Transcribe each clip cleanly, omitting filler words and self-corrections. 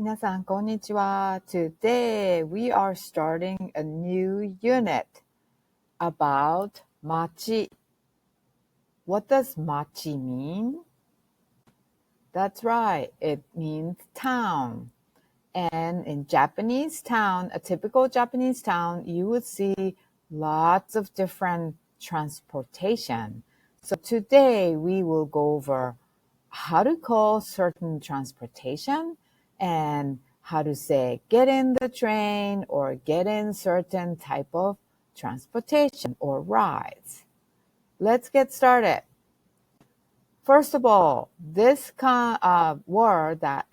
皆さん、こんにちは. Today, we are starting a new unit about machi. What does machi mean? That's right, it means town. And in Japanese town, a typical Japanese town, you would see lots of different transportation. So today, we will go over how to call certain transportation and how to say get in the train or get in certain type of transportation or rides. Let's get started. First of all, this word that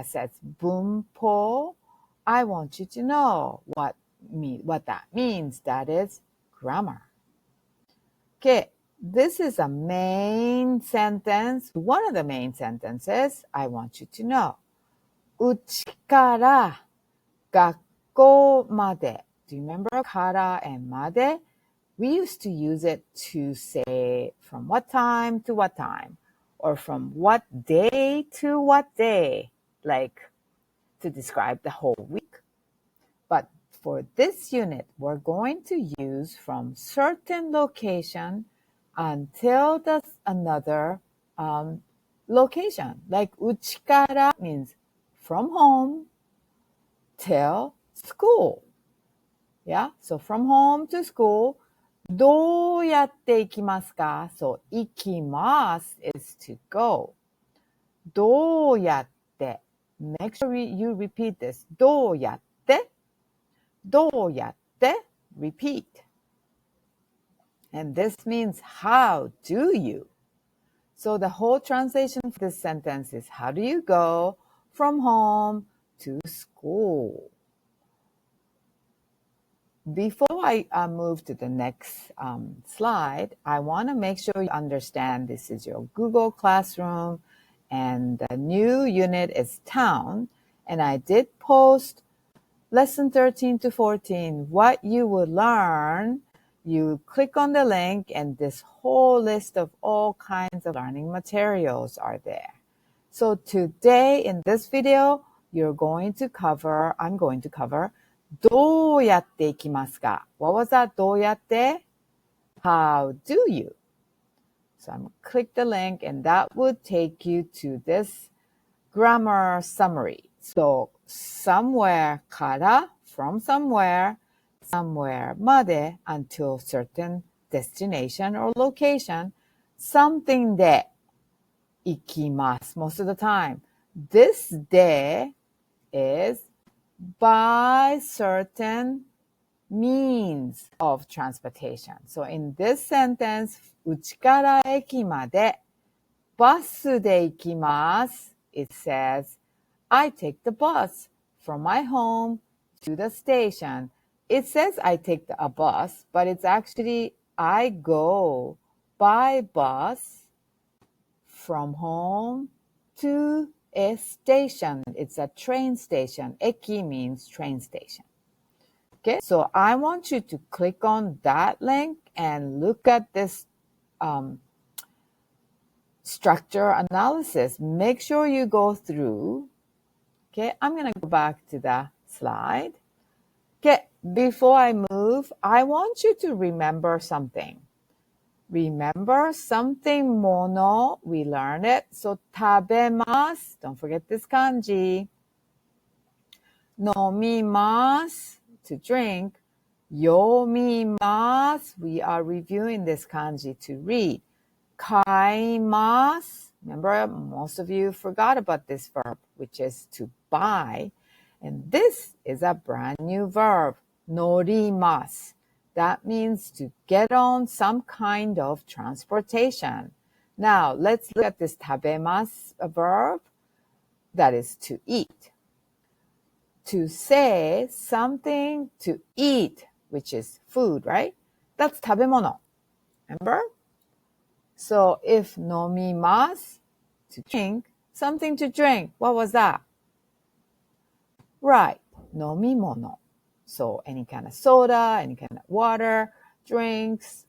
says bunpo, I want you to know what that means. That is grammar. Okay. This is a main sentence. One of the main sentences I want you to know. うちから学校まで. Do you remember から and まで? We used to use it to say from what time to what time, or from what day to what day, like to describe the whole week. But for this unit, we're going to use from certain location until another location. Like うちから means from home till school. Yeah, so from home to school. どうやって行きますか? So 行きます is to go. どうやって Make sure you repeat this. どうやってどうやって repeat. And this means how do you? So the whole translation for this sentence is how do you go from home to school? Before I move to the next slide, I want to make sure you understand this is your Google Classroom and the new unit is town. And I did post Lesson 13 to 14, what you will learn. You click on the link and this whole list of all kinds of learning materials are there. So today in this video, I'm going to cover どうやって行きますか? What was that? どうやって? How do you? So I'm going to click the link and that would take you to this grammar summary. So somewhere から from somewhere まで until certain destination or location, something で行きます most of the time. This で is by certain means of transportation. So in this sentence, うちから駅までバスで行きます It says, I take the bus from my home to the station. It says I take a bus, but it's actually I go by bus from home to a station. It's a train station. Eki means train station. Okay, so I want you to click on that link and look at this structure analysis. Make sure you go through. Okay, I'm going to go back to the slide. Okay, before I move, I want you to remember something. Remember something mono, we learned it. So 食べます don't forget this kanji. 飲みます to drink. 読みます we are reviewing this kanji to read. 買います remember, most of you forgot about this verb, which is to buy. And this is a brand new verb, 乗ります. That means to get on some kind of transportation. Now, let's look at this 食べます a verb. That is to eat. To say something to eat, which is food, right? That's 食べ物. Remember? So if 飲みます to drink, something to drink, what was that? Right, 飲み物. So any kind of soda, any kind of water, drinks,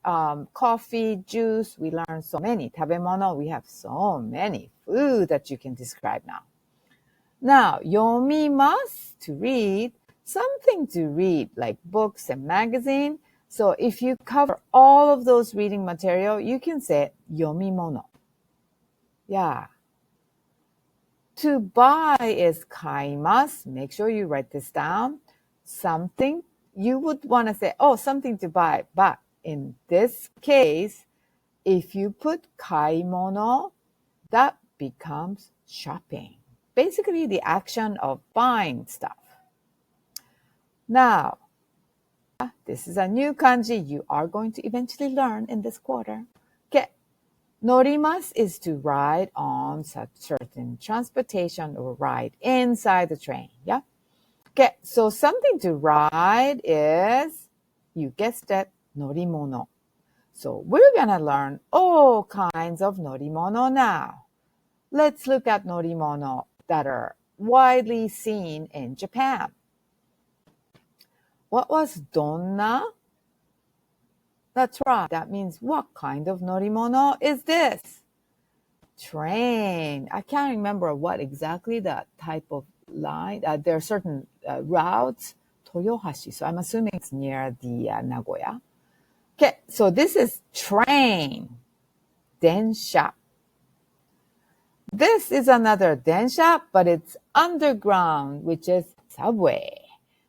coffee, juice. We learned so many. 食べ物, we have so many food that you can describe now. Now, yomimasu, to read, something to read, like books and magazine. So if you cover all of those reading material, you can say yomimono. Yeah. To buy is kaimasu. Make sure you write this down. Something, you would want to say, oh, something to buy. But in this case, if you put kaimono, that becomes shopping. Basically, the action of buying stuff. Now, this is a new kanji you are going to eventually learn in this quarter. Okay. Norimasu is to ride on such certain transportation or ride inside the train. Yeah. Okay. So something to ride is, you guessed it, norimono. So we're going to learn all kinds of norimono now. Let's look at norimono that are widely seen in Japan. What was donna? That's right. That means what kind of norimono is this? Train. I can't remember what exactly that type of line. There are certain routes. Toyohashi. So I'm assuming it's near the Nagoya. Okay, so this is train. Densha. This is another densha, but it's underground, which is subway.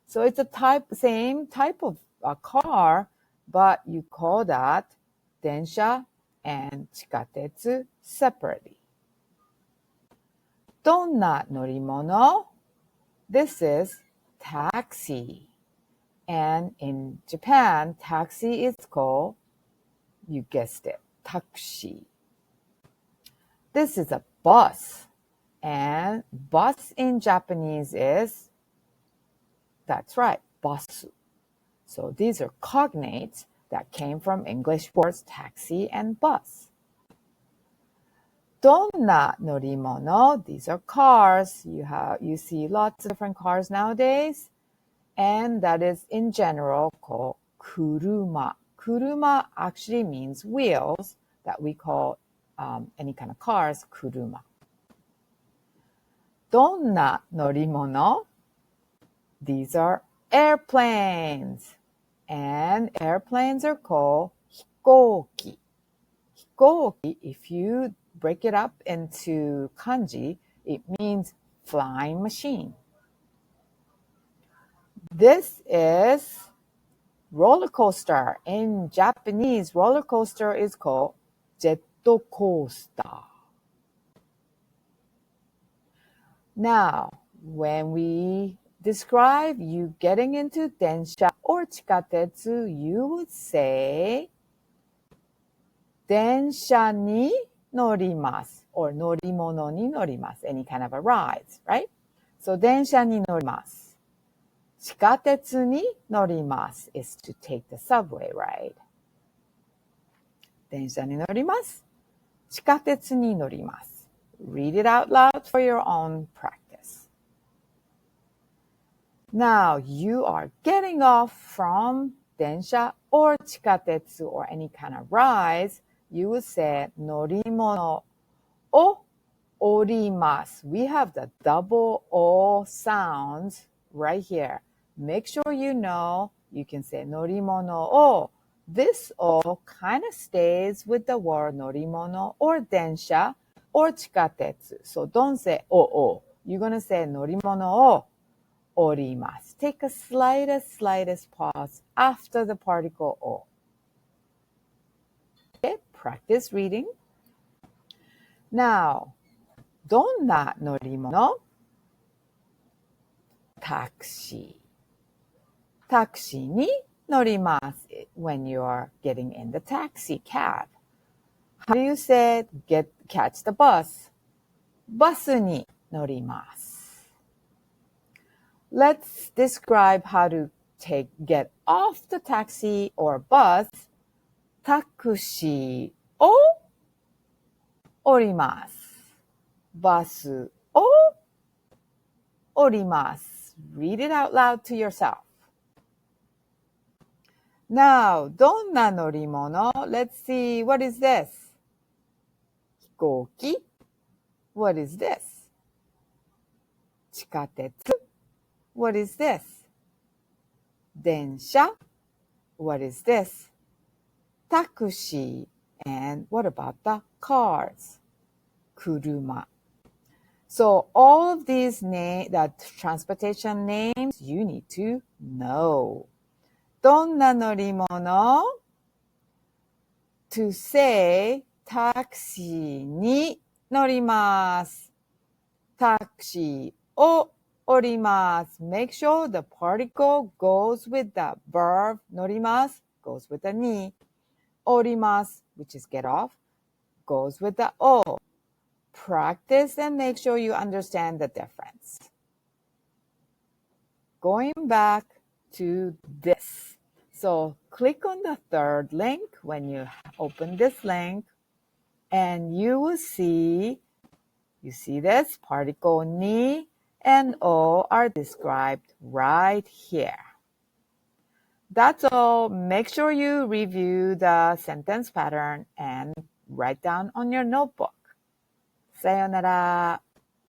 So it's a same type of car, but you call that densha and chikatetsu separately. Donna norimono? This is taxi. And in Japan, taxi is called, you guessed it, taxi. This is a bus. And bus in Japanese is, that's right, basu. So these are cognates that came from English words taxi and bus. Donna norimono, these are cars. You see lots of different cars nowadays. And that is in general called kuruma. Kuruma actually means wheels that we call any kind of cars, kuruma. Donna norimono? These are airplanes. And airplanes are called hikoki. Hikoki, if you break it up into kanji, it means flying machine. This is roller coaster. In Japanese, roller coaster is called jet coaster. Now, when we describe you getting into densha or chikatetsu, you would say densha ni norimasu or norimono ni norimasu, any kind of a ride, right? So densha ni norimasu. Chikatetsu ni norimasu is to take the subway ride. Densha ni norimasu. Chikatetsu ni norimasu. Read it out loud for your own practice. Now you are getting off from densha or chikatetsu or any kind of rides. You would say norimono o orimasu. We have the double O sounds right here. Make sure you know you can say norimono o. This o kind of stays with the word norimono or densha or chikatetsu. So don't say o. You're going to say norimono o orimasu. Take a slightest pause after the particle o. Okay, practice reading. Now, donna norimono? Taxi. Taxi ni norimasu when you are getting in the taxi cab. How do you say catch the bus? Basu ni norimasu. Let's describe how to get off the taxi or bus. Taxi o orimasu. Basu o orimasu. Read it out loud to yourself. Now, donna norimono? Let's see, what is this? Hikoki? What is this? 地下鉄 What is this? 電車 What is this? Taxi. And what about the cars? 車 So all of these the transportation names you need to know. どんな乗り物 To say タクシーに乗ります。タクシーを降ります。Make sure the particle goes with the verb 乗ります goes with the に。降ります which is get off goes with the o. Practice and make sure you understand the difference. Going back to this. So click on the third link when you open this link and you will see, this particle ni and o are described right here. That's all. Make sure you review the sentence pattern and write down on your notebook. さよなら。